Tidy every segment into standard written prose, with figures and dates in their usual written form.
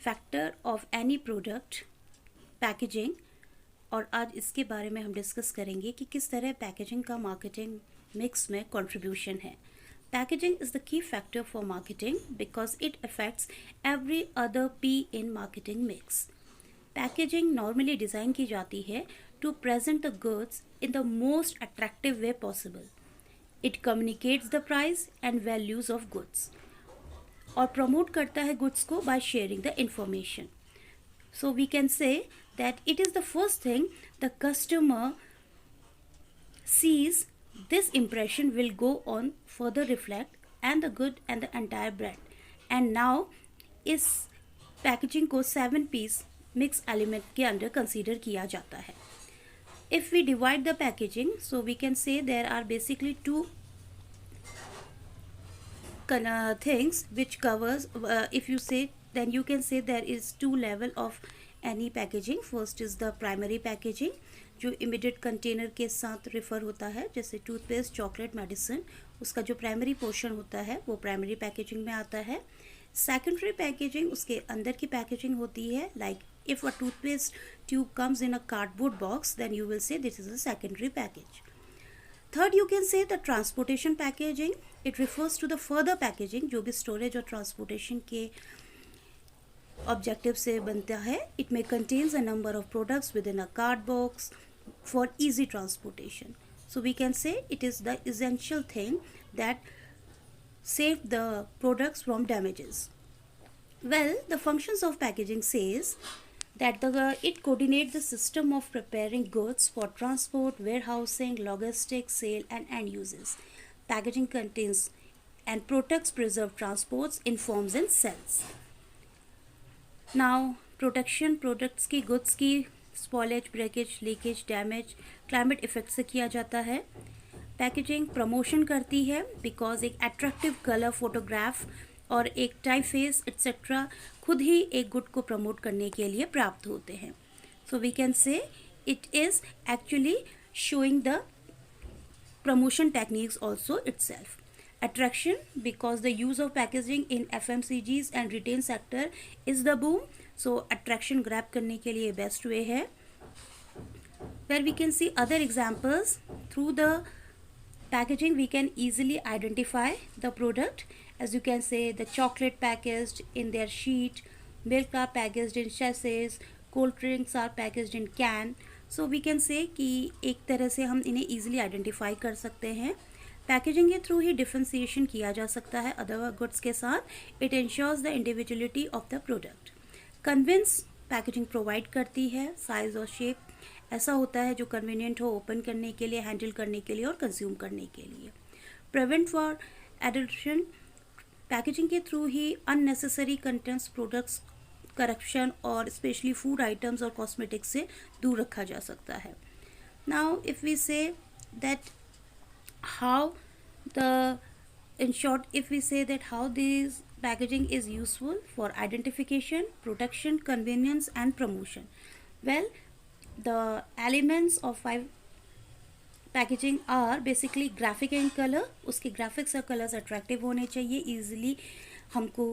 Factor of any product packaging, और आज इसके बारे में हम डिस्कस करेंगे कि किस तरह पैकेजिंग का मार्केटिंग मिक्स में कंट्रीब्यूशन है. Packaging is the key factor for marketing because it affects every other P in marketing mix. Packaging normally design की जाती है to present the goods in the most attractive way possible. It communicates the price and values of goods और promote करता है goods को by sharing the information. So we can say that it is the first thing the customer sees. This impression will go on further reflect and the good and the entire brand. And now इस packaging को 7 piece mix element के under consider किया जाता है. If we divide the packaging, so we can say there are basically two things which covers, if you say, then you can say there is two level of any packaging. First is the primary packaging जो immediate container के साथ refer होता है, जैसे toothpaste, chocolate, medicine, उसका जो primary portion होता है वो प्राइमरी पैकेजिंग में आता है. सेकेंडरी पैकेजिंग उसके अंदर की पैकेजिंग होती है. Like if a toothpaste tube comes in a cardboard box then you will say this is a secondary package. Third you can say the transportation packaging. It refers to the further packaging जो भी storage और transportation के objective से बनता है. It may contains a number of products with in a card box for easy transportation. So we can say it is the essential thing that save the products from damages. Well, the functions of packaging says that it coordinates the system of preparing goods for transport, warehousing, logistics, sale and end uses. Packaging contains and protects preserved transports, informs and sells. Now, protection products की goods की spoilage, breakage, leakage, damage, climate effect से किया जाता है. Packaging promotion करती है because एक attractive colour, photograph और एक टाइपफेस एक्सेट्रा खुद ही एक गुड को प्रमोट करने के लिए प्राप्त होते हैं. So we can say it is actually showing the promotion techniques also itself. Attraction because the use of packaging in FMCGs and retail sector is the boom. So attraction grab करने के लिए best way है. Where we can see other examples through the packaging we can easily identify the product. As you can say the chocolate packaged in their sheet, milk are packaged in sachets, cold drinks are packaged in can. So we can say कि एक तरह से हम इन्हें easily identify कर सकते हैं. Packaging के थ्रू ही डिफ्रेंसिएशन किया जा सकता है अदर गुड्स के साथ. It ensures the individuality of the product. Convince packaging provide करती है साइज़ और शेप ऐसा होता है जो कन्वीनियंट हो ओपन करने के लिए, हैंडल करने के लिए और कंज्यूम करने के लिए. प्रिवेंट फॉर एडल्ट्रेशन पैकेजिंग के थ्रू ही अननेसेसरी कंटेंट्स, प्रोडक्ट्स, करप्शन और स्पेशली फूड आइटम्स और कॉस्मेटिक्स से दूर रखा जा सकता है. Now if we say that how the in short if we say that how this packaging is useful for identification, protection, convenience and promotion. Well, the elements of 5 packaging are basically graphic and color. उसके graphics और colors attractive होने चाहिए, easily हमको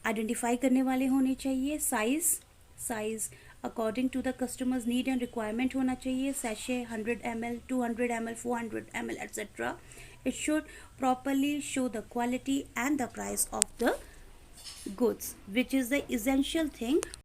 identify करने वाले होने चाहिए. Size according to the customers need and requirement होना चाहिए. Sachet 100 ml, 200 ml, 400 ml etc. It should properly show the quality and the price of the goods, which is the essential thing